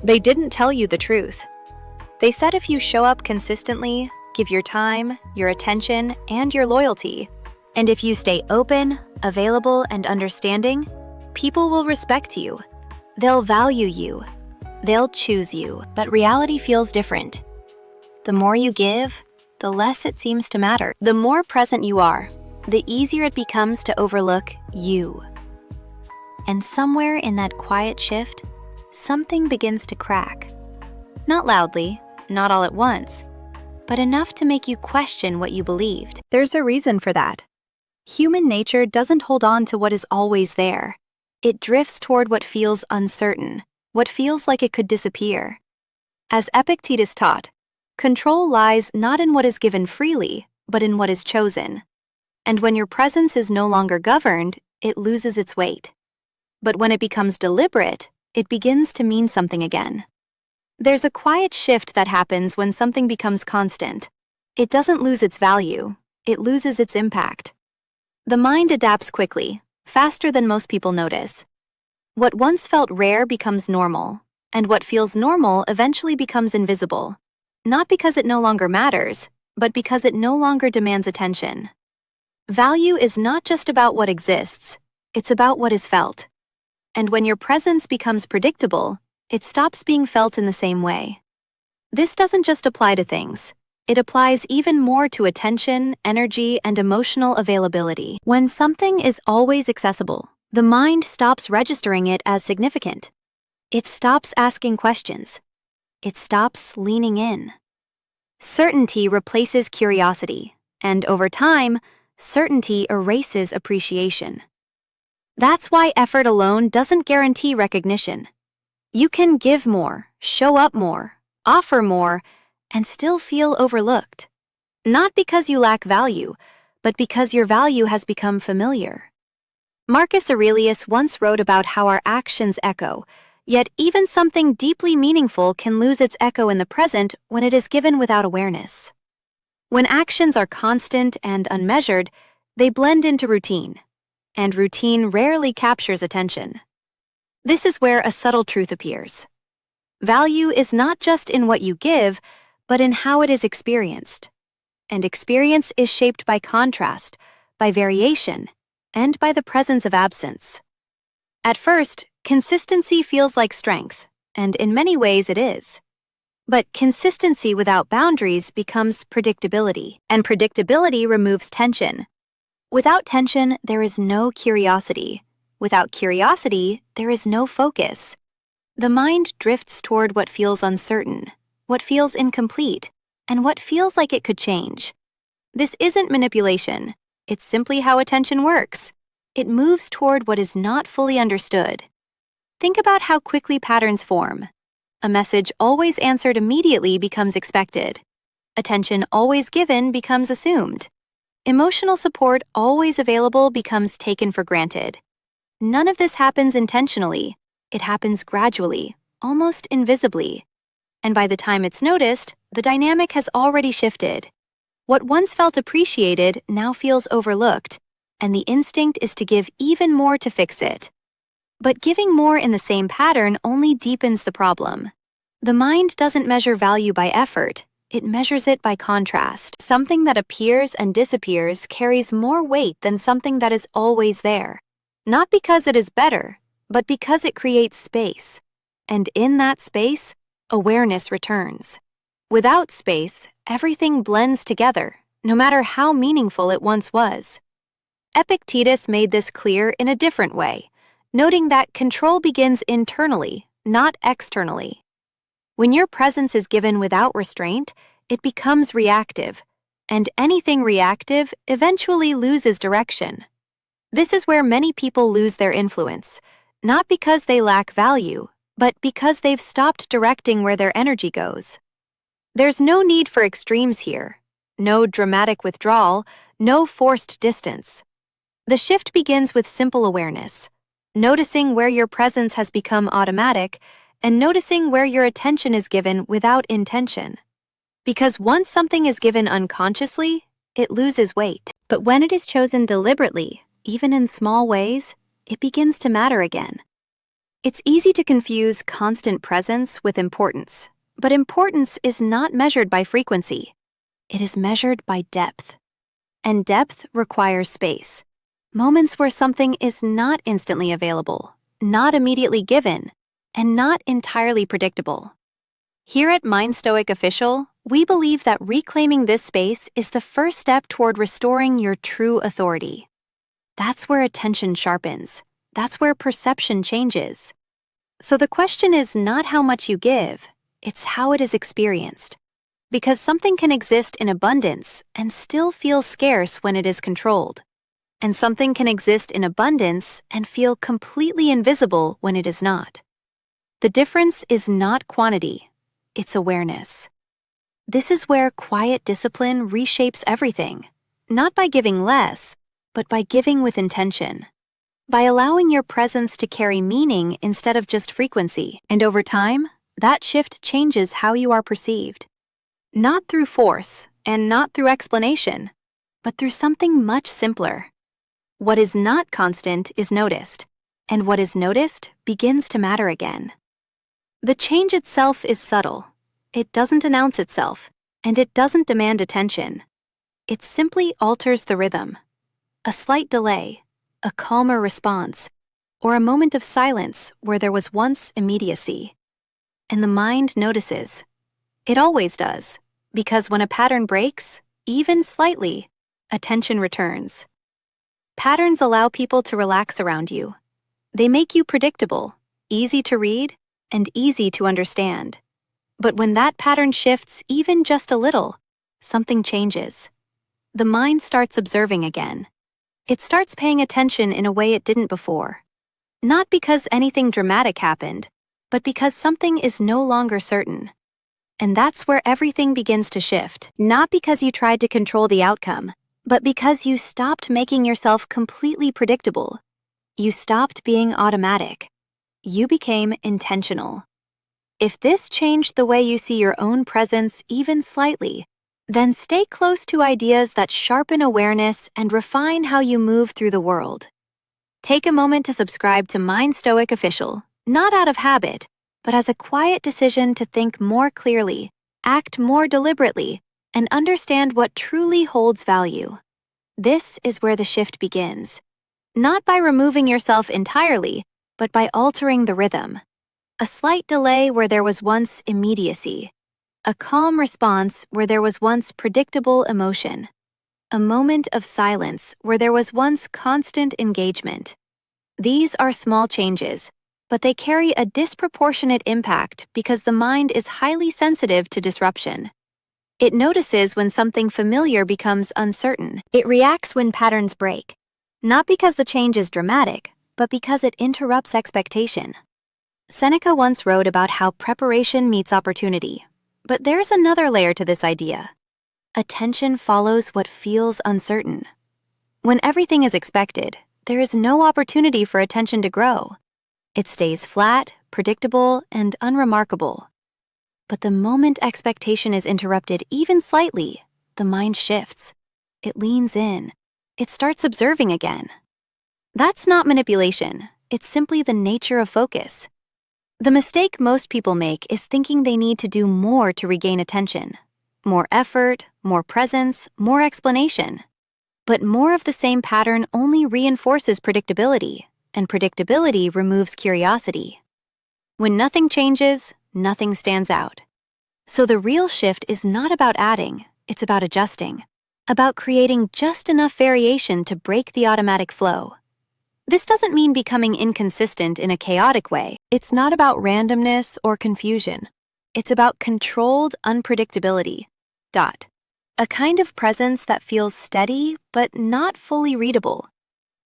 They didn't tell you the truth. They said if you show up consistently, give your time, your attention, and your loyalty, and if you stay open, available, and understanding, people will respect you. They'll value you. They'll choose you. But reality feels different. The more you give, the less it seems to matter. The more present you are, the easier it becomes to overlook you. And somewhere in that quiet shift, something begins to crack. Not loudly, not all at once, but enough to make you question what you believed. There's a reason for that. Human nature doesn't hold on to what is always there. It drifts toward what feels uncertain, what feels like it could disappear. As Epictetus taught, control lies not in what is given freely, but in what is chosen. And when your presence is no longer governed, it loses its weight. But when it becomes deliberate, it begins to mean something again. There's a quiet shift that happens when something becomes constant. It doesn't lose its value, it loses its impact. The mind adapts quickly, faster than most people notice. What once felt rare becomes normal, and what feels normal eventually becomes invisible. Not because it no longer matters, but because it no longer demands attention. Value is not just about what exists, it's about what is felt. And when your presence becomes predictable, it stops being felt in the same way. This doesn't just apply to things. It applies even more to attention, energy, and emotional availability. When something is always accessible, the mind stops registering it as significant. It stops asking questions. It stops leaning in. Certainty replaces curiosity, and over time, certainty erases appreciation. That's why effort alone doesn't guarantee recognition. You can give more, show up more, offer more, and still feel overlooked. Not because you lack value, but because your value has become familiar. Marcus Aurelius once wrote about how our actions echo, yet even something deeply meaningful can lose its echo in the present when it is given without awareness. When actions are constant and unmeasured, they blend into routine, and routine rarely captures attention. This is where a subtle truth appears. Value is not just in what you give, but in how it is experienced. And experience is shaped by contrast, by variation, and by the presence of absence. At first, consistency feels like strength, and in many ways it is. But consistency without boundaries becomes predictability, and predictability removes tension. Without tension, there is no curiosity. Without curiosity, there is no focus. The mind drifts toward what feels uncertain, what feels incomplete, and what feels like it could change. This isn't manipulation. It's simply how attention works. It moves toward what is not fully understood. Think about how quickly patterns form. A message always answered immediately becomes expected. Attention always given becomes assumed. Emotional support always available becomes taken for granted. None of this happens intentionally. It happens gradually, almost invisibly. And by the time it's noticed, the dynamic has already shifted. What once felt appreciated now feels overlooked, and the instinct is to give even more to fix it. But giving more in the same pattern only deepens the problem. The mind doesn't measure value by effort, it measures it by contrast. Something that appears and disappears carries more weight than something that is always there. Not because it is better, but because it creates space. And in that space, awareness returns. Without space, everything blends together, no matter how meaningful it once was. Epictetus made this clear in a different way, noting that control begins internally, not externally. When your presence is given without restraint, it becomes reactive, and anything reactive eventually loses direction. This is where many people lose their influence, not because they lack value, but because they've stopped directing where their energy goes. There's no need for extremes here, no dramatic withdrawal, no forced distance. The shift begins with simple awareness, noticing where your presence has become automatic and noticing where your attention is given without intention. Because once something is given unconsciously, it loses weight. But when it is chosen deliberately, even in small ways, it begins to matter again. It's easy to confuse constant presence with importance, but importance is not measured by frequency. It is measured by depth. And depth requires space. Moments where something is not instantly available, not immediately given, and not entirely predictable. Here at Mind Stoic Official, we believe that reclaiming this space is the first step toward restoring your true authority. That's where attention sharpens. That's where perception changes. So the question is not how much you give, it's how it is experienced. Because something can exist in abundance and still feel scarce when it is controlled. And something can exist in abundance and feel completely invisible when it is not. The difference is not quantity, it's awareness. This is where quiet discipline reshapes everything, not by giving less, but by giving with intention. By allowing your presence to carry meaning instead of just frequency. And over time, that shift changes how you are perceived. Not through force and not through explanation, but through something much simpler. What is not constant is noticed, and what is noticed begins to matter again. The change itself is subtle. It doesn't announce itself, and it doesn't demand attention. It simply alters the rhythm. A slight delay, a calmer response, or a moment of silence where there was once immediacy. And the mind notices. It always does, because when a pattern breaks, even slightly, attention returns. Patterns allow people to relax around you. They make you predictable, easy to read, and easy to understand. But when that pattern shifts even just a little, something changes. The mind starts observing again. It starts paying attention in a way it didn't before. Not because anything dramatic happened, but because something is no longer certain. And that's where everything begins to shift. Not because you tried to control the outcome, but because you stopped making yourself completely predictable. You stopped being automatic. You became intentional. If this changed the way you see your own presence even slightly, then stay close to ideas that sharpen awareness and refine how you move through the world. Take a moment to subscribe to Mind Stoic Official, not out of habit, but as a quiet decision to think more clearly, act more deliberately, and understand what truly holds value. This is where the shift begins. Not by removing yourself entirely, but by altering the rhythm. A slight delay where there was once immediacy. A calm response where there was once predictable emotion. A moment of silence where there was once constant engagement. These are small changes, but they carry a disproportionate impact because the mind is highly sensitive to disruption. It notices when something familiar becomes uncertain. It reacts when patterns break, not because the change is dramatic, but because it interrupts expectation. Seneca once wrote about how preparation meets opportunity. But there's another layer to this idea. Attention follows what feels uncertain. When everything is expected, there is no opportunity for attention to grow. It stays flat, predictable, and unremarkable. But the moment expectation is interrupted even slightly, the mind shifts. It leans in. It starts observing again. That's not manipulation. It's simply the nature of focus. The mistake most people make is thinking they need to do more to regain attention. More effort, more presence, more explanation. But more of the same pattern only reinforces predictability, and predictability removes curiosity. When nothing changes, nothing stands out. So the real shift is not about adding, it's about adjusting. About creating just enough variation to break the automatic flow. This doesn't mean becoming inconsistent in a chaotic way. It's not about randomness or confusion. It's about controlled unpredictability. A kind of presence that feels steady but not fully readable.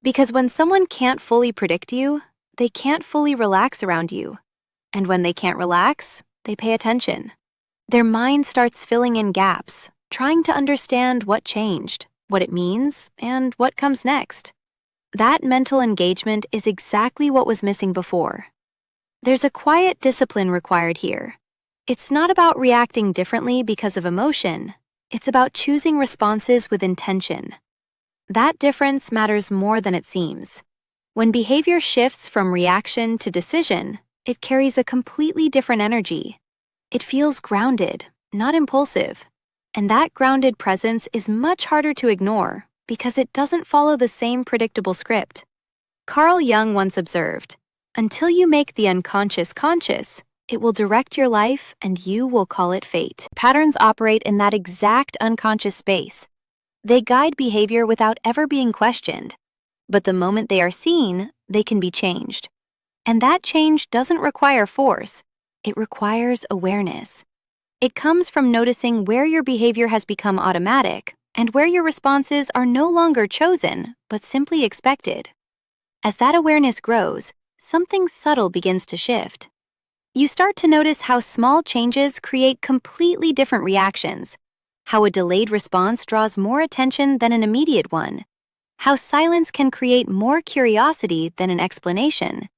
Because when someone can't fully predict you, they can't fully relax around you. And when they can't relax, they pay attention. Their mind starts filling in gaps, trying to understand what changed, what it means, and what comes next. That mental engagement is exactly what was missing before. There's a quiet discipline required here. It's not about reacting differently because of emotion. It's about choosing responses with intention. That difference matters more than it seems. When behavior shifts from reaction to decision, it carries a completely different energy. It feels grounded, not impulsive. And that grounded presence is much harder to ignore because it doesn't follow the same predictable script. Carl Jung once observed, "Until you make the unconscious conscious, it will direct your life and you will call it fate." Patterns operate in that exact unconscious space. They guide behavior without ever being questioned. But the moment they are seen, they can be changed. And that change doesn't require force. It requires awareness. It comes from noticing where your behavior has become automatic and where your responses are no longer chosen, but simply expected. As that awareness grows, something subtle begins to shift. You start to notice how small changes create completely different reactions, how a delayed response draws more attention than an immediate one, how silence can create more curiosity than an explanation,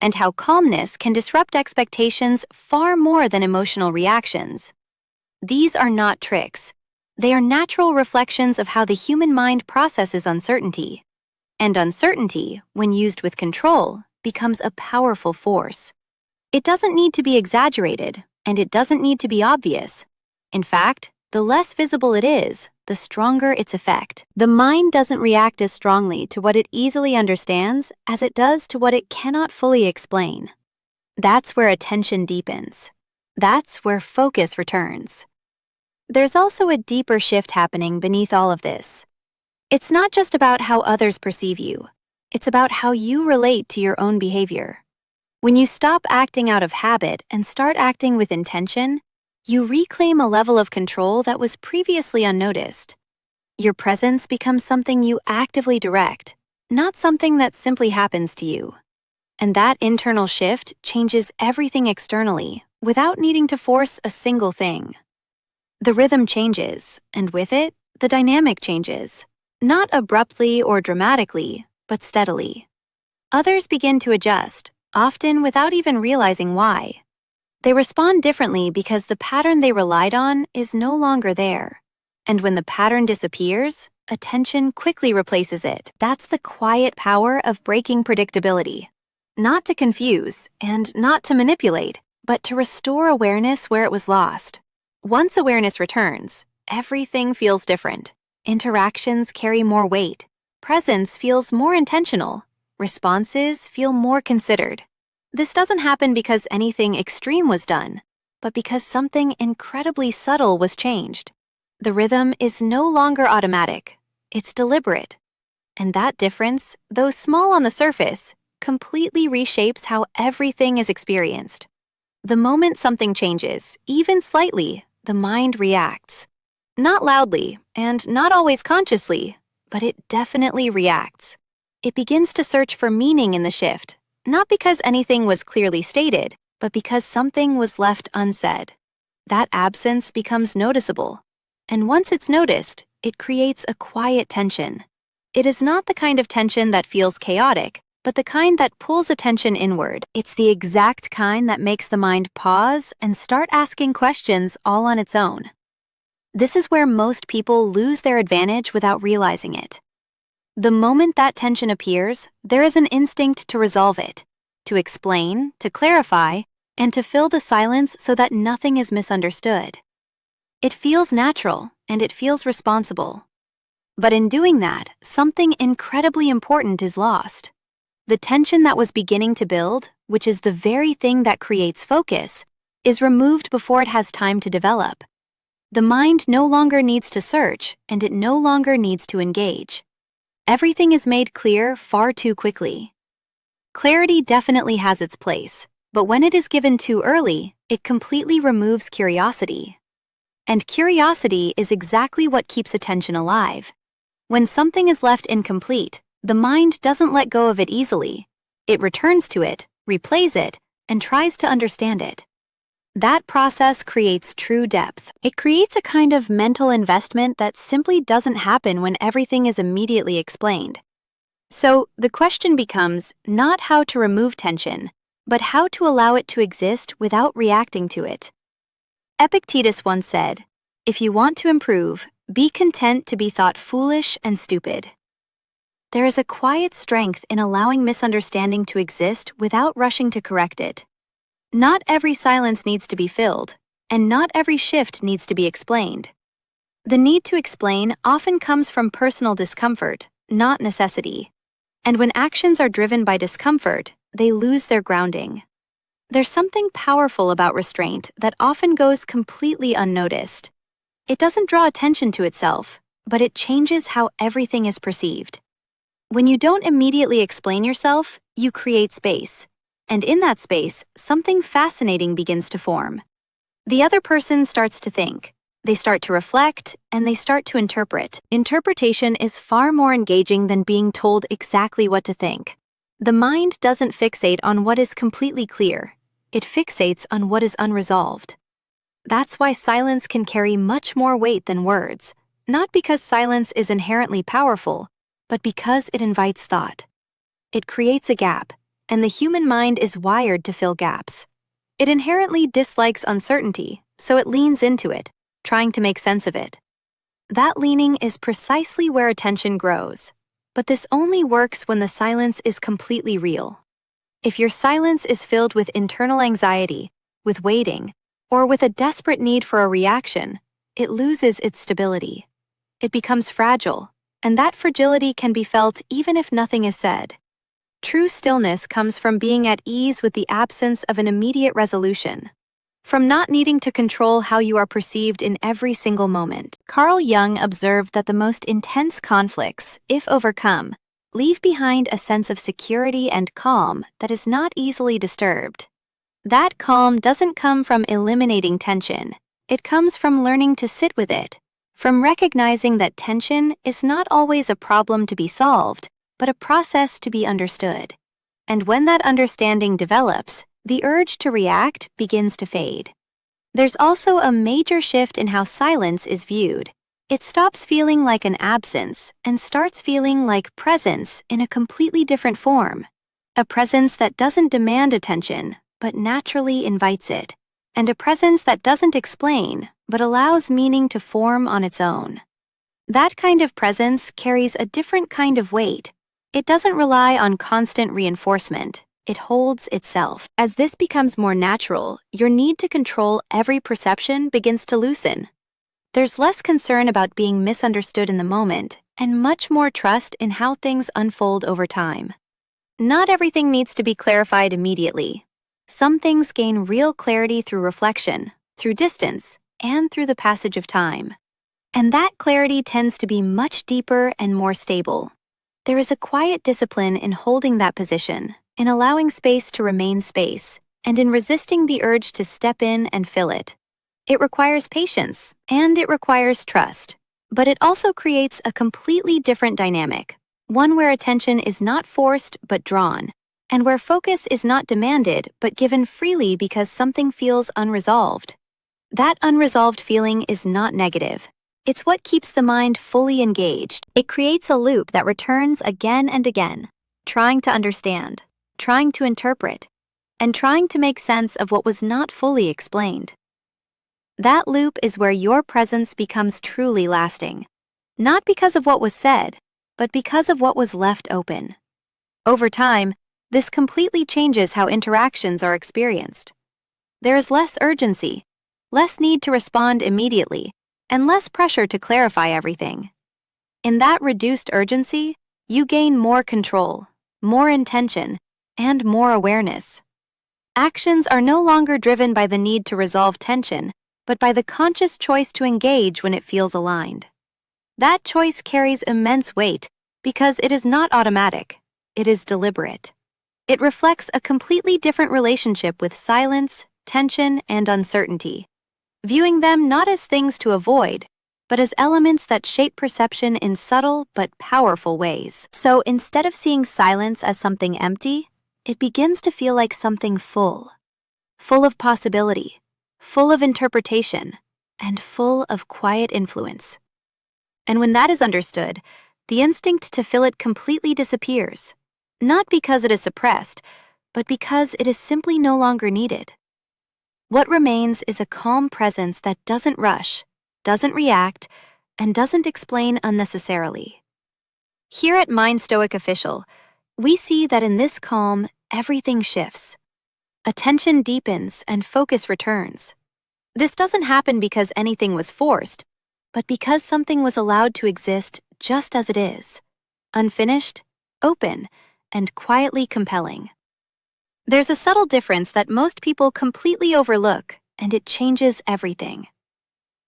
and how calmness can disrupt expectations far more than emotional reactions. These are not tricks. They are natural reflections of how the human mind processes uncertainty. And uncertainty, when used with control, becomes a powerful force. It doesn't need to be exaggerated, and it doesn't need to be obvious. In fact, the less visible it is, the stronger its effect. The mind doesn't react as strongly to what it easily understands as it does to what it cannot fully explain. That's where attention deepens. That's where focus returns. There's also a deeper shift happening beneath all of this. It's not just about how others perceive you. It's about how you relate to your own behavior. When you stop acting out of habit and start acting with intention, you reclaim a level of control that was previously unnoticed. Your presence becomes something you actively direct, not something that simply happens to you. And that internal shift changes everything externally without needing to force a single thing. The rhythm changes, and with it, the dynamic changes, not abruptly or dramatically, but steadily. Others begin to adjust, often without even realizing why. They respond differently because the pattern they relied on is no longer there. And when the pattern disappears, attention quickly replaces it. That's the quiet power of breaking predictability. Not to confuse and not to manipulate, but to restore awareness where it was lost. Once awareness returns, everything feels different. Interactions carry more weight. Presence feels more intentional. Responses feel more considered. This doesn't happen because anything extreme was done, but because something incredibly subtle was changed. The rhythm is no longer automatic, it's deliberate. And that difference, though small on the surface, completely reshapes how everything is experienced. The moment something changes, even slightly, the mind reacts. Not loudly, and not always consciously, but it definitely reacts. It begins to search for meaning in the shift. Not because anything was clearly stated, but because something was left unsaid. That absence becomes noticeable. And once it's noticed, it creates a quiet tension. It is not the kind of tension that feels chaotic, but the kind that pulls attention inward. It's the exact kind that makes the mind pause and start asking questions all on its own. This is where most people lose their advantage without realizing it. The moment that tension appears, there is an instinct to resolve it, to explain, to clarify, and to fill the silence so that nothing is misunderstood. It feels natural, and it feels responsible. But in doing that, something incredibly important is lost. The tension that was beginning to build, which is the very thing that creates focus, is removed before it has time to develop. The mind no longer needs to search, and it no longer needs to engage. Everything is made clear far too quickly. Clarity definitely has its place, but when it is given too early, it completely removes curiosity. And curiosity is exactly what keeps attention alive. When something is left incomplete, the mind doesn't let go of it easily. It returns to it, replays it, and tries to understand it. That process creates true depth. It creates a kind of mental investment that simply doesn't happen when everything is immediately explained. So, the question becomes not how to remove tension, but how to allow it to exist without reacting to it. Epictetus once said, "If you want to improve, be content to be thought foolish and stupid." There is a quiet strength in allowing misunderstanding to exist without rushing to correct it. Not every silence needs to be filled, and not every shift needs to be explained. The need to explain often comes from personal discomfort, not necessity. And when actions are driven by discomfort, they lose their grounding. There's something powerful about restraint that often goes completely unnoticed. It doesn't draw attention to itself, but it changes how everything is perceived. When you don't immediately explain yourself, you create space. And in that space, something fascinating begins to form. The other person starts to think. They start to reflect, and they start to interpret. Interpretation is far more engaging than being told exactly what to think. The mind doesn't fixate on what is completely clear. It fixates on what is unresolved. That's why silence can carry much more weight than words, not because silence is inherently powerful, but because it invites thought. It creates a gap, and the human mind is wired to fill gaps. It inherently dislikes uncertainty, so it leans into it, trying to make sense of it. That leaning is precisely where attention grows, but this only works when the silence is completely real. If your silence is filled with internal anxiety, with waiting, or with a desperate need for a reaction, it loses its stability. It becomes fragile, and that fragility can be felt even if nothing is said. True stillness comes from being at ease with the absence of an immediate resolution, from not needing to control how you are perceived in every single moment. Carl Jung observed that the most intense conflicts, if overcome, leave behind a sense of security and calm that is not easily disturbed. That calm doesn't come from eliminating tension. It comes from learning to sit with it, from recognizing that tension is not always a problem to be solved, but a process to be understood. And when that understanding develops, the urge to react begins to fade. There's also a major shift in how silence is viewed. It stops feeling like an absence and starts feeling like presence in a completely different form. A presence that doesn't demand attention, but naturally invites it. And a presence that doesn't explain, but allows meaning to form on its own. That kind of presence carries a different kind of weight. It doesn't rely on constant reinforcement. It holds itself. As this becomes more natural, your need to control every perception begins to loosen. There's less concern about being misunderstood in the moment, and much more trust in how things unfold over time. Not everything needs to be clarified immediately. Some things gain real clarity through reflection, through distance, and through the passage of time. And that clarity tends to be much deeper and more stable. There is a quiet discipline in holding that position, in allowing space to remain space, and in resisting the urge to step in and fill it. It requires patience, and it requires trust, but it also creates a completely different dynamic, one where attention is not forced but drawn, and where focus is not demanded but given freely because something feels unresolved. That unresolved feeling is not negative. It's what keeps the mind fully engaged. It creates a loop that returns again and again, trying to understand, trying to interpret, and trying to make sense of what was not fully explained. That loop is where your presence becomes truly lasting, not because of what was said, but because of what was left open. Over time, this completely changes how interactions are experienced. There is less urgency, less need to respond immediately, and less pressure to clarify everything. In that reduced urgency, you gain more control, more intention, and more awareness. Actions are no longer driven by the need to resolve tension, but by the conscious choice to engage when it feels aligned. That choice carries immense weight because it is not automatic, it is deliberate. It reflects a completely different relationship with silence, tension, and uncertainty, viewing them not as things to avoid, but as elements that shape perception in subtle but powerful ways. So instead of seeing silence as something empty, it begins to feel like something full of possibility, full of interpretation, and full of quiet influence. And when that is understood, the instinct to fill it completely disappears, not because it is suppressed, but because it is simply no longer needed. What remains is a calm presence that doesn't rush, doesn't react, and doesn't explain unnecessarily. Here at Mind Stoic Official, we see that in this calm, everything shifts. Attention deepens and focus returns. This doesn't happen because anything was forced, but because something was allowed to exist just as it is, unfinished, open, and quietly compelling. There's a subtle difference that most people completely overlook, and it changes everything.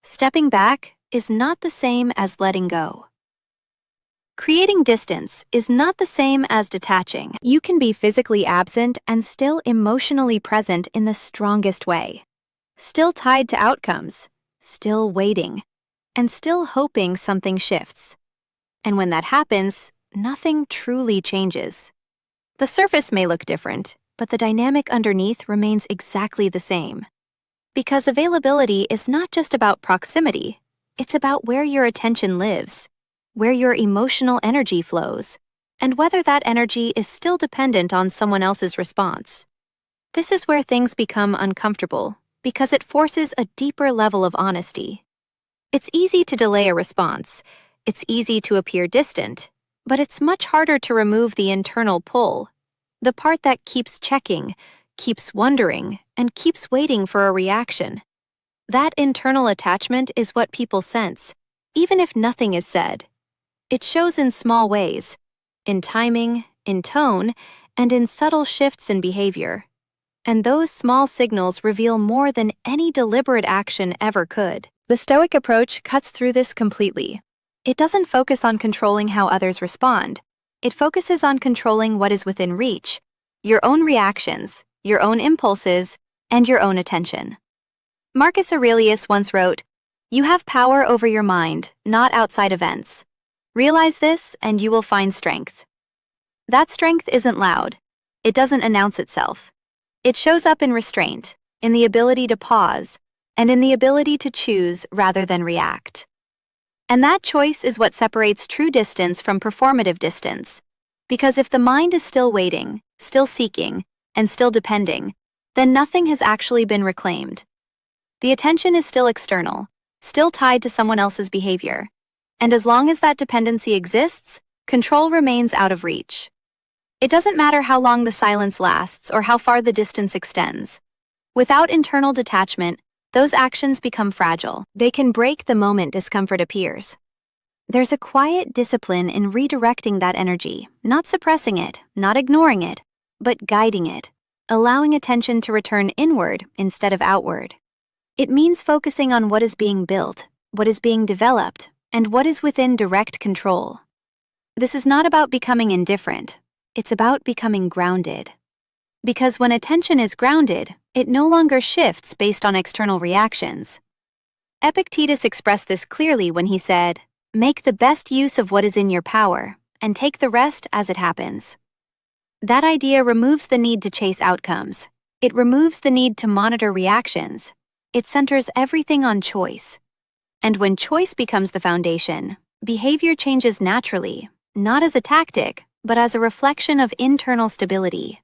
Stepping back is not the same as letting go. Creating distance is not the same as detaching. You can be physically absent and still emotionally present in the strongest way. Still tied to outcomes, still waiting, and still hoping something shifts. And when that happens, nothing truly changes. The surface may look different, but the dynamic underneath remains exactly the same. Because availability is not just about proximity, it's about where your attention lives, where your emotional energy flows, and whether that energy is still dependent on someone else's response. This is where things become uncomfortable, because it forces a deeper level of honesty. It's easy to delay a response, it's easy to appear distant, but it's much harder to remove the internal pull, the part that keeps checking, keeps wondering, and keeps waiting for a reaction. That internal attachment is what people sense, even if nothing is said. It shows in small ways, in timing, in tone, and in subtle shifts in behavior. And those small signals reveal more than any deliberate action ever could. The Stoic approach cuts through this completely. It doesn't focus on controlling how others respond. It focuses on controlling what is within reach, your own reactions, your own impulses, and your own attention. Marcus Aurelius once wrote, "You have power over your mind, not outside events. Realize this and you will find strength." That strength isn't loud. It doesn't announce itself. It shows up in restraint, in the ability to pause, and in the ability to choose rather than react. And that choice is what separates true distance from performative distance. Because if the mind is still waiting, still seeking, and still depending, then nothing has actually been reclaimed. The attention is still external, still tied to someone else's behavior. And as long as that dependency exists, control remains out of reach. It doesn't matter how long the silence lasts or how far the distance extends. Without internal detachment, those actions become fragile. They can break the moment discomfort appears. There's a quiet discipline in redirecting that energy, not suppressing it, not ignoring it, but guiding it, allowing attention to return inward instead of outward. It means focusing on what is being built, what is being developed, and what is within direct control. This is not about becoming indifferent, it's about becoming grounded. Because when attention is grounded, it no longer shifts based on external reactions. Epictetus expressed this clearly when he said, "Make the best use of what is in your power, and take the rest as it happens." That idea removes the need to chase outcomes. It removes the need to monitor reactions. It centers everything on choice. And when choice becomes the foundation, behavior changes naturally, not as a tactic, but as a reflection of internal stability.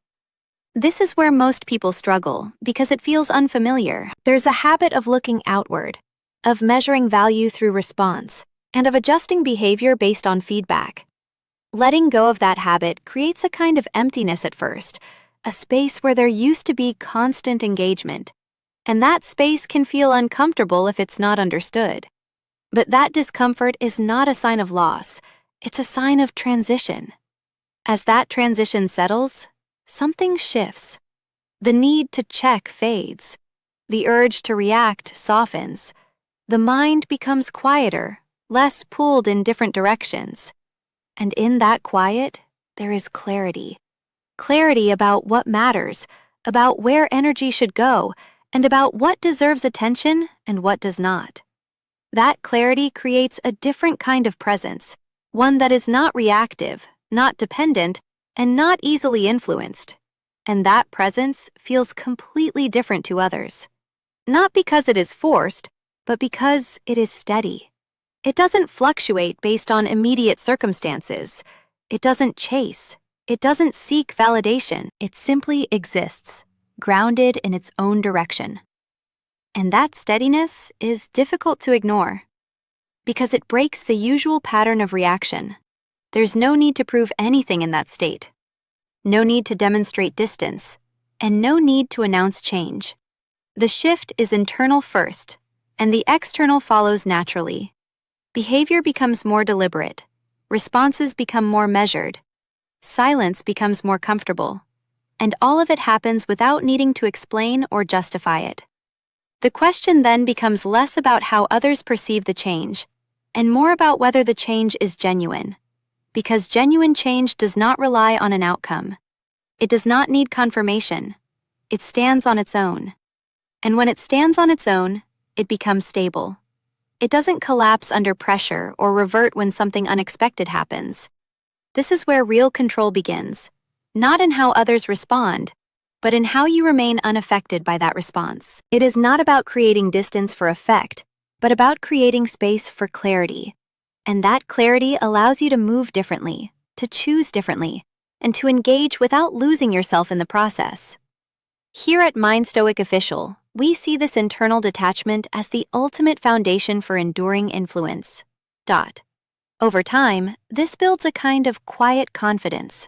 This is where most people struggle because it feels unfamiliar. There's a habit of looking outward, of measuring value through response, and of adjusting behavior based on feedback. Letting go of that habit creates a kind of emptiness at first, a space where there used to be constant engagement. And that space can feel uncomfortable if it's not understood. But that discomfort is not a sign of loss, it's a sign of transition. As that transition settles, something shifts. The need to check fades. The urge to react softens. The mind becomes quieter, less pulled in different directions. And in that quiet, there is clarity. Clarity about what matters, about where energy should go, and about what deserves attention and what does not. That clarity creates a different kind of presence, one that is not reactive, not dependent, and not easily influenced. And that presence feels completely different to others. Not because it is forced, but because it is steady. It doesn't fluctuate based on immediate circumstances. It doesn't chase. It doesn't seek validation. It simply exists, grounded in its own direction. And that steadiness is difficult to ignore because it breaks the usual pattern of reaction. There's no need to prove anything in that state. No need to demonstrate distance, and no need to announce change. The shift is internal first, and the external follows naturally. Behavior becomes more deliberate. Responses become more measured. Silence becomes more comfortable. And all of it happens without needing to explain or justify it. The question then becomes less about how others perceive the change, and more about whether the change is genuine. Because genuine change does not rely on an outcome. It does not need confirmation. It stands on its own. And when it stands on its own, it becomes stable. It doesn't collapse under pressure or revert when something unexpected happens. This is where real control begins, not in how others respond, but in how you remain unaffected by that response. It is not about creating distance for effect, but about creating space for clarity. And that clarity allows you to move differently, to choose differently, and to engage without losing yourself in the process. Here at Mind Stoic Official, we see this internal detachment as the ultimate foundation for enduring influence. Over time, this builds a kind of quiet confidence.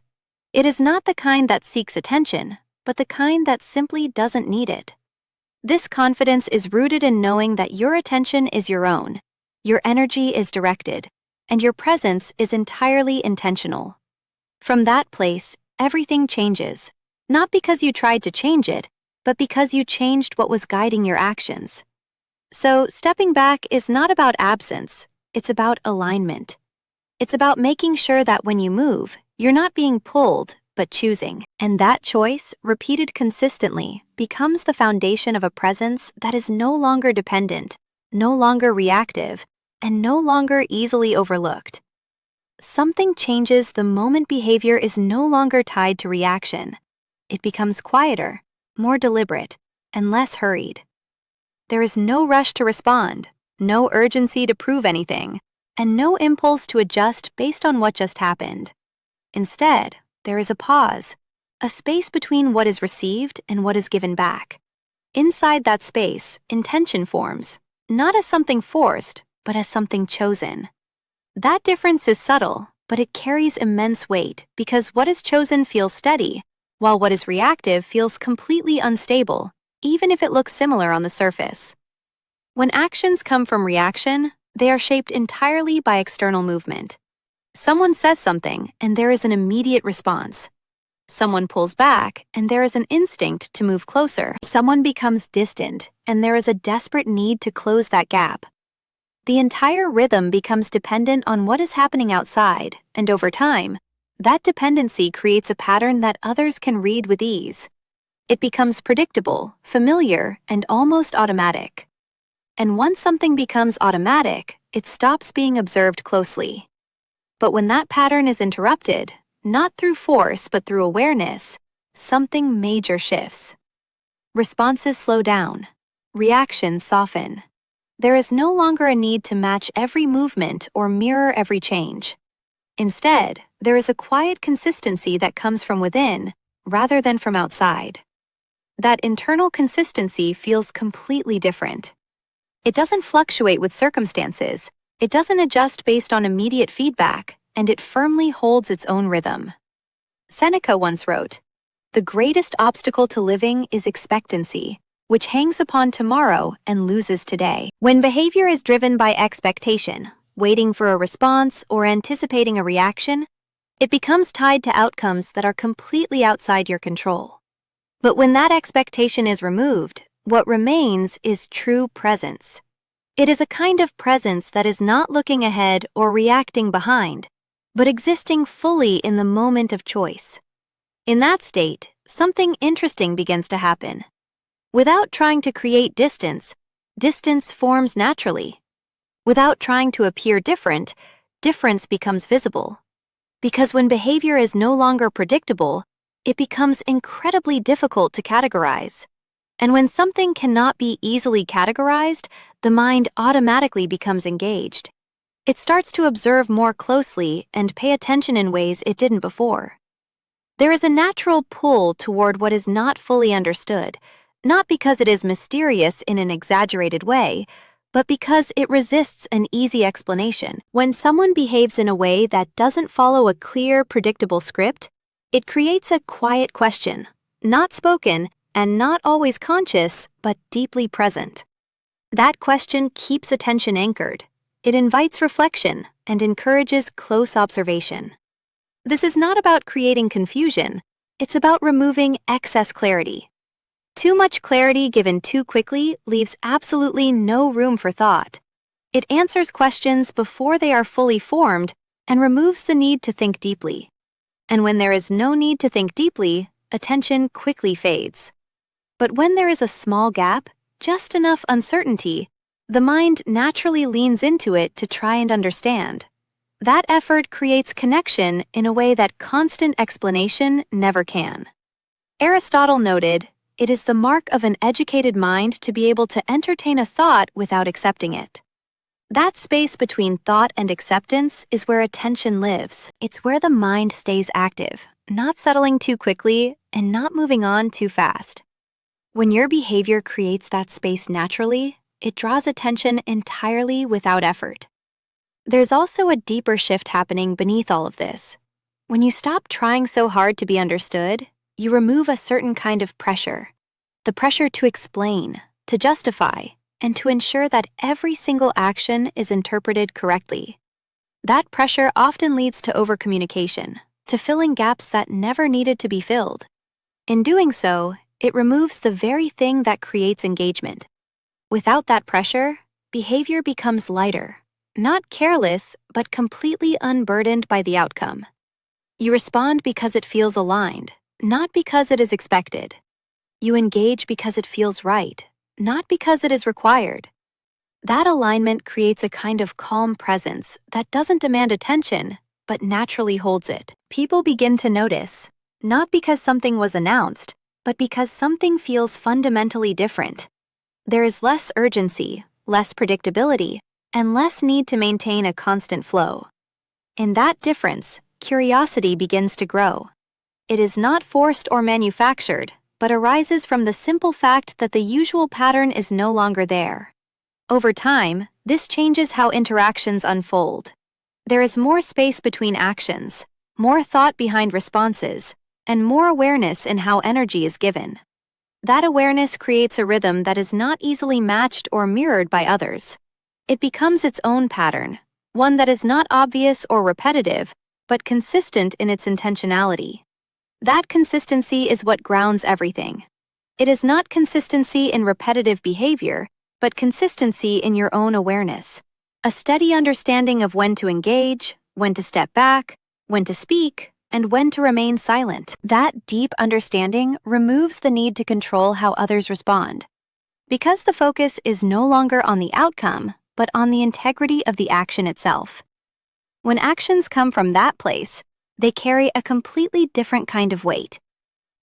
It is not the kind that seeks attention, but the kind that simply doesn't need it. This confidence is rooted in knowing that your attention is your own, your energy is directed, and your presence is entirely intentional. From that place, everything changes, not because you tried to change it, but because you changed what was guiding your actions. So, stepping back is not about absence, it's about alignment. It's about making sure that when you move, you're not being pulled, but choosing. And that choice, repeated consistently, becomes the foundation of a presence that is no longer dependent, no longer reactive, and no longer easily overlooked. Something changes the moment behavior is no longer tied to reaction. It becomes quieter, more deliberate, and less hurried. There is no rush to respond, no urgency to prove anything, and no impulse to adjust based on what just happened. Instead, there is a pause, a space between what is received and what is given back. Inside that space, intention forms, not as something forced, but as something chosen. That difference is subtle, but it carries immense weight because what is chosen feels steady, while what is reactive feels completely unstable, even if it looks similar on the surface. When actions come from reaction, they are shaped entirely by external movement. Someone says something, and there is an immediate response. Someone pulls back, and there is an instinct to move closer. Someone becomes distant, and there is a desperate need to close that gap. The entire rhythm becomes dependent on what is happening outside, and over time, that dependency creates a pattern that others can read with ease. It becomes predictable, familiar, and almost automatic. And once something becomes automatic, it stops being observed closely. But when that pattern is interrupted, not through force but through awareness, something major shifts. Responses slow down. Reactions soften. There is no longer a need to match every movement or mirror every change. Instead, there is a quiet consistency that comes from within, rather than from outside. That internal consistency feels completely different. It doesn't fluctuate with circumstances, it doesn't adjust based on immediate feedback, and it firmly holds its own rhythm. Seneca once wrote, "The greatest obstacle to living is expectancy, which hangs upon tomorrow and loses today." When behavior is driven by expectation, waiting for a response or anticipating a reaction, it becomes tied to outcomes that are completely outside your control. But when that expectation is removed, what remains is true presence. It is a kind of presence that is not looking ahead or reacting behind, but existing fully in the moment of choice. In that state, something interesting begins to happen. Without trying to create distance, distance forms naturally. Without trying to appear different, difference becomes visible. Because when behavior is no longer predictable, it becomes incredibly difficult to categorize. And when something cannot be easily categorized, the mind automatically becomes engaged. It starts to observe more closely and pay attention in ways it didn't before. There is a natural pull toward what is not fully understood, not because it is mysterious in an exaggerated way, but because it resists an easy explanation. When someone behaves in a way that doesn't follow a clear, predictable script, it creates a quiet question, not spoken and not always conscious, but deeply present. That question keeps attention anchored. It invites reflection and encourages close observation. This is not about creating confusion, it's about removing excess clarity. Too much clarity given too quickly leaves absolutely no room for thought. It answers questions before they are fully formed and removes the need to think deeply. And when there is no need to think deeply, attention quickly fades. But when there is a small gap, just enough uncertainty, the mind naturally leans into it to try and understand. That effort creates connection in a way that constant explanation never can. Aristotle noted, "It is the mark of an educated mind to be able to entertain a thought without accepting it." That space between thought and acceptance is where attention lives. It's where the mind stays active, not settling too quickly and not moving on too fast. When your behavior creates that space naturally, it draws attention entirely without effort. There's also a deeper shift happening beneath all of this. When you stop trying so hard to be understood, you remove a certain kind of pressure. The pressure to explain, to justify, and to ensure that every single action is interpreted correctly. That pressure often leads to overcommunication, to filling gaps that never needed to be filled. In doing so, it removes the very thing that creates engagement. Without that pressure, behavior becomes lighter, not careless, but completely unburdened by the outcome. You respond because it feels aligned, not because it is expected. You engage because it feels right, not because it is required. That alignment creates a kind of calm presence that doesn't demand attention, but naturally holds it. People begin to notice, not because something was announced, but because something feels fundamentally different. There is less urgency, less predictability, and less need to maintain a constant flow. In that difference, curiosity begins to grow. It is not forced or manufactured, but arises from the simple fact that the usual pattern is no longer there. Over time, this changes how interactions unfold. There is more space between actions, more thought behind responses, and more awareness in how energy is given. That awareness creates a rhythm that is not easily matched or mirrored by others. It becomes its own pattern, one that is not obvious or repetitive, but consistent in its intentionality. That consistency is what grounds everything. It is not consistency in repetitive behavior, but consistency in your own awareness. A steady understanding of when to engage, when to step back, when to speak, and when to remain silent. That deep understanding removes the need to control how others respond. Because the focus is no longer on the outcome, but on the integrity of the action itself. When actions come from that place, they carry a completely different kind of weight.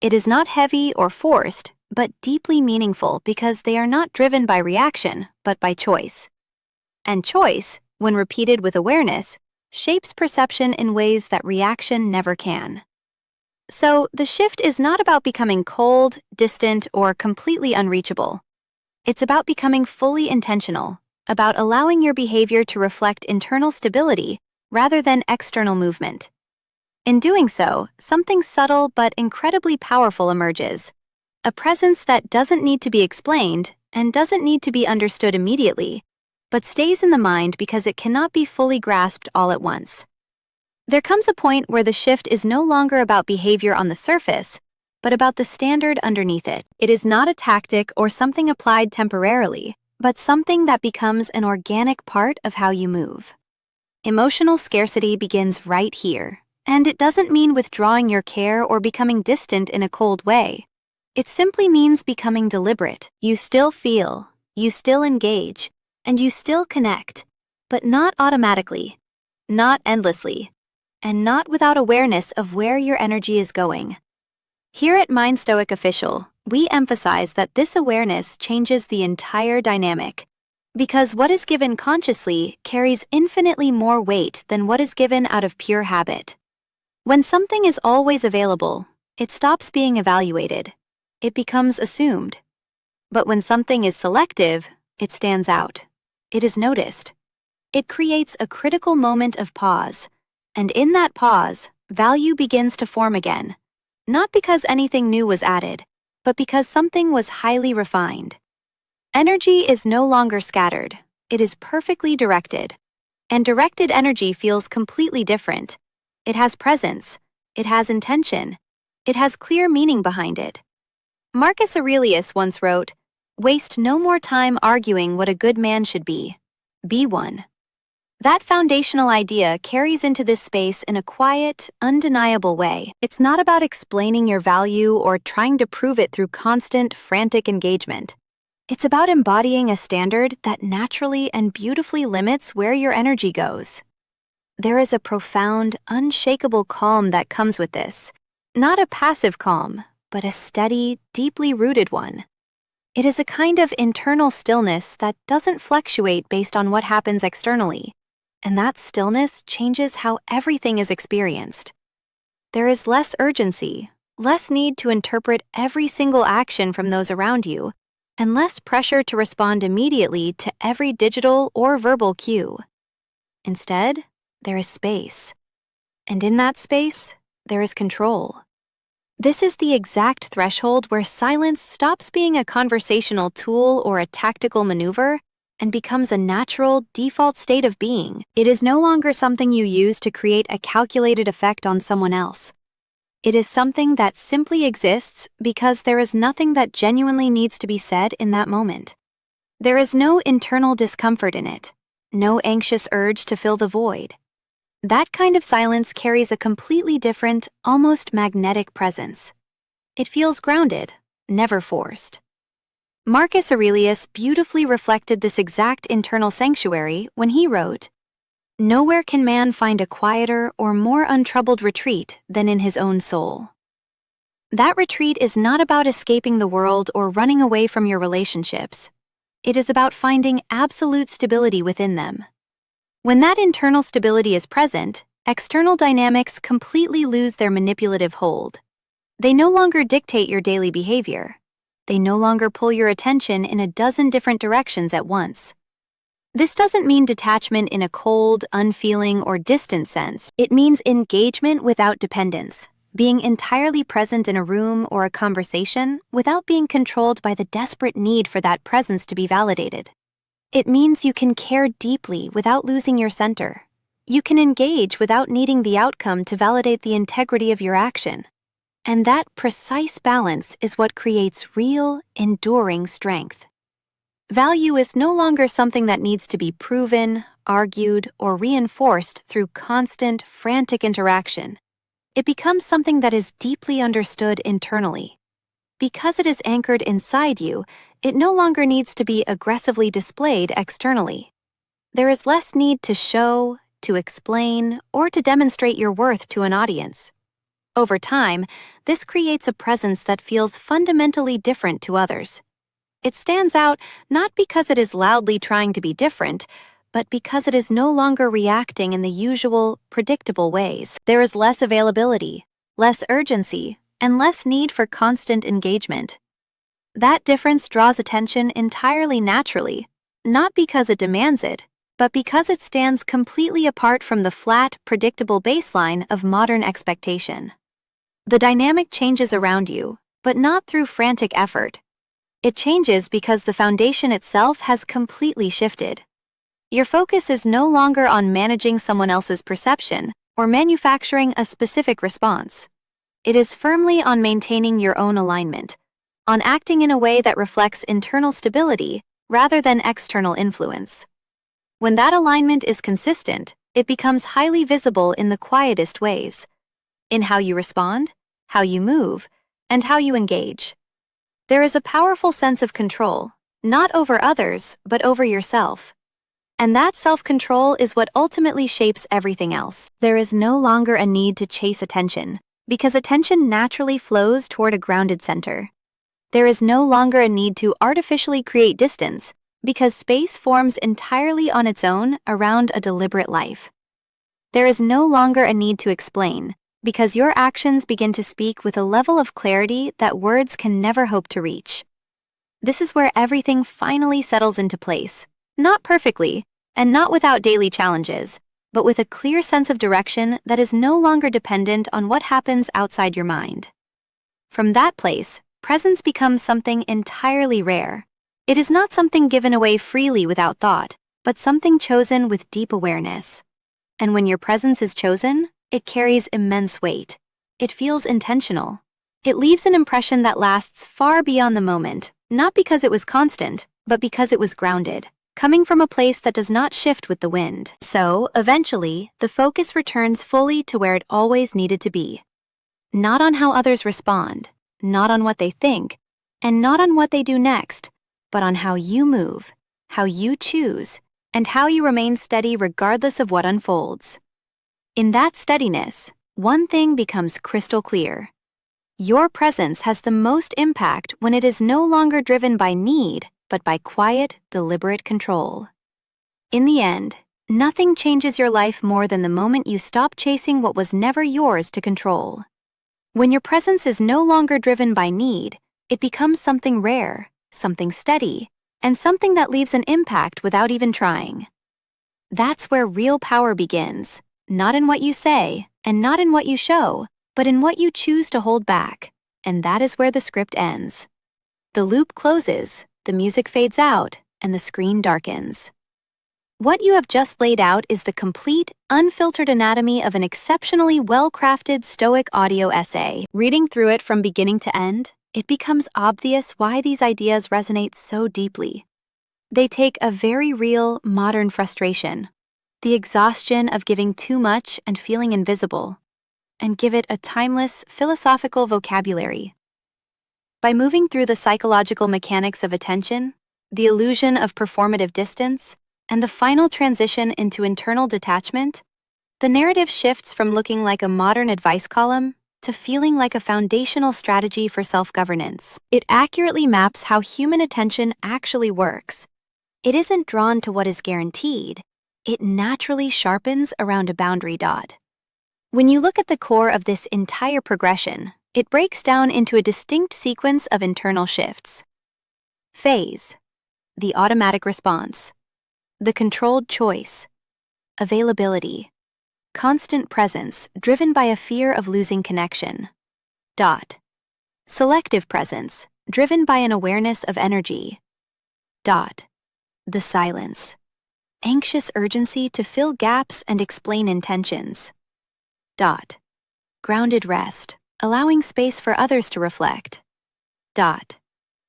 It is not heavy or forced, but deeply meaningful because they are not driven by reaction, but by choice. And choice, when repeated with awareness, shapes perception in ways that reaction never can. So, the shift is not about becoming cold, distant, or completely unreachable. It's about becoming fully intentional, about allowing your behavior to reflect internal stability rather than external movement. In doing so, something subtle but incredibly powerful emerges. A presence that doesn't need to be explained and doesn't need to be understood immediately, but stays in the mind because it cannot be fully grasped all at once. There comes a point where the shift is no longer about behavior on the surface, but about the standard underneath it. It is not a tactic or something applied temporarily, but something that becomes an organic part of how you move. Emotional scarcity begins right here, and it doesn't mean withdrawing your care or becoming distant in a cold way. It simply means becoming deliberate. You still feel, you still engage, and you still connect, but not automatically, not endlessly, and not without awareness of where your energy is going. Here at Mind Stoic Official, we emphasize that this awareness changes the entire dynamic, because what is given consciously carries infinitely more weight than what is given out of pure habit. When something is always available, it stops being evaluated. It becomes assumed. But when something is selective, it stands out. it is noticed. It creates a critical moment of pause, and in that pause, value begins to form again, not because anything new was added, but because something was highly refined. Energy is no longer scattered, it is perfectly directed. And directed energy feels completely different. It has presence, it has intention, it has clear meaning behind it. Marcus Aurelius once wrote, "Waste no more time arguing what a good man should be. Be one." That foundational idea carries into this space in a quiet, undeniable way. It's not about explaining your value or trying to prove it through constant, frantic engagement. It's about embodying a standard that naturally and beautifully limits where your energy goes. There is a profound, unshakable calm that comes with this. Not a passive calm, but a steady, deeply rooted one. It is a kind of internal stillness that doesn't fluctuate based on what happens externally, and that stillness changes how everything is experienced. There is less urgency, less need to interpret every single action from those around you, and less pressure to respond immediately to every digital or verbal cue. Instead, there is space. And in that space, there is control. This is the exact threshold where silence stops being a conversational tool or a tactical maneuver and becomes a natural, default state of being. It is no longer something you use to create a calculated effect on someone else. It is something that simply exists because there is nothing that genuinely needs to be said in that moment. There is no internal discomfort in it, no anxious urge to fill the void. That kind of silence carries a completely different, almost magnetic presence. It feels grounded, never forced. Marcus Aurelius beautifully reflected this exact internal sanctuary when he wrote, "Nowhere can man find a quieter or more untroubled retreat than in his own soul." That retreat is not about escaping the world or running away from your relationships. It is about finding absolute stability within them. When that internal stability is present, external dynamics completely lose their manipulative hold. They no longer dictate your daily behavior. They no longer pull your attention in a dozen different directions at once. This doesn't mean detachment in a cold, unfeeling, or distant sense. It means engagement without dependence, being entirely present in a room or a conversation without being controlled by the desperate need for that presence to be validated. It means you can care deeply without losing your center. You can engage without needing the outcome to validate the integrity of your action. And that precise balance is what creates real, enduring strength. Value is no longer something that needs to be proven, argued, or reinforced through constant, frantic interaction. It becomes something that is deeply understood internally. Because it is anchored inside you, it no longer needs to be aggressively displayed externally. There is less need to show, to explain, or to demonstrate your worth to an audience. Over time, this creates a presence that feels fundamentally different to others. It stands out not because it is loudly trying to be different, but because it is no longer reacting in the usual, predictable ways. There is less availability, less urgency, and less need for constant engagement. That difference draws attention entirely naturally, not because it demands it, but because it stands completely apart from the flat, predictable baseline of modern expectation. The dynamic changes around you, but not through frantic effort. It changes because the foundation itself has completely shifted. Your focus is no longer on managing someone else's perception or manufacturing a specific response. It is firmly on maintaining your own alignment, on acting in a way that reflects internal stability rather than external influence. When that alignment is consistent, it becomes highly visible in the quietest ways, in how you respond, how you move, and how you engage. There is a powerful sense of control, not over others, but over yourself. And that self-control is what ultimately shapes everything else. There is no longer a need to chase attention, because attention naturally flows toward a grounded center. There is no longer a need to artificially create distance, because space forms entirely on its own around a deliberate life. There is no longer a need to explain, because your actions begin to speak with a level of clarity that words can never hope to reach. This is where everything finally settles into place, Not perfectly, and not without daily challenges, but with a clear sense of direction that is no longer dependent on what happens outside your mind. From that place, presence becomes something entirely rare. It is not something given away freely without thought, but something chosen with deep awareness. And when your presence is chosen, it carries immense weight. It feels intentional. It leaves an impression that lasts far beyond the moment, not because it was constant, but because it was grounded, coming from a place that does not shift with the wind. So, eventually, the focus returns fully to where it always needed to be. Not on how others respond, not on what they think, and not on what they do next, but on how you move, how you choose, and how you remain steady regardless of what unfolds. In that steadiness, one thing becomes crystal clear. Your presence has the most impact when it is no longer driven by need, but by quiet, deliberate control. In the end, nothing changes your life more than the moment you stop chasing what was never yours to control. When your presence is no longer driven by need, it becomes something rare, something steady, and something that leaves an impact without even trying. That's where real power begins, not in what you say, and not in what you show, but in what you choose to hold back, and that is where the script ends. The loop closes, the music fades out, and the screen darkens. What you have just laid out is the complete, unfiltered anatomy of an exceptionally well-crafted Stoic audio essay. Reading through it from beginning to end, it becomes obvious why these ideas resonate so deeply. They take a very real, modern frustration, the exhaustion of giving too much and feeling invisible, and give it a timeless, philosophical vocabulary. By moving through the psychological mechanics of attention, the illusion of performative distance, and the final transition into internal detachment, the narrative shifts from looking like a modern advice column to feeling like a foundational strategy for self-governance. It accurately maps how human attention actually works. It isn't drawn to what is guaranteed. It naturally sharpens around a boundary dot. When you look at the core of this entire progression, it breaks down into a distinct sequence of internal shifts. Phase, the automatic response. The controlled choice. Availability. Constant presence driven by a fear of losing connection. Dot. Selective presence driven by an awareness of energy. Dot. The silence. Anxious urgency to fill gaps and explain intentions. Dot. Grounded rest, allowing space for others to reflect. Dot.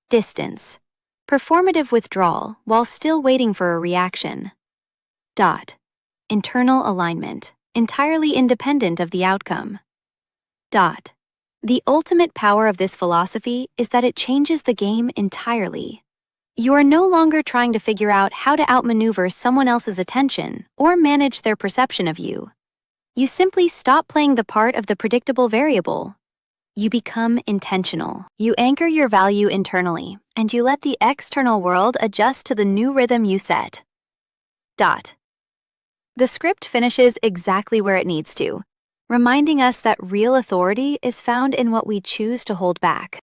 Distance. Performative withdrawal while still waiting for a reaction. Dot. Internal alignment, entirely independent of the outcome. Dot. The ultimate power of this philosophy is that it changes the game entirely. You are no longer trying to figure out how to outmaneuver someone else's attention or manage their perception of you. You simply stop playing the part of the predictable variable. You become intentional. You anchor your value internally, and you let the external world adjust to the new rhythm you set. Dot. The script finishes exactly where it needs to, reminding us that real authority is found in what we choose to hold back.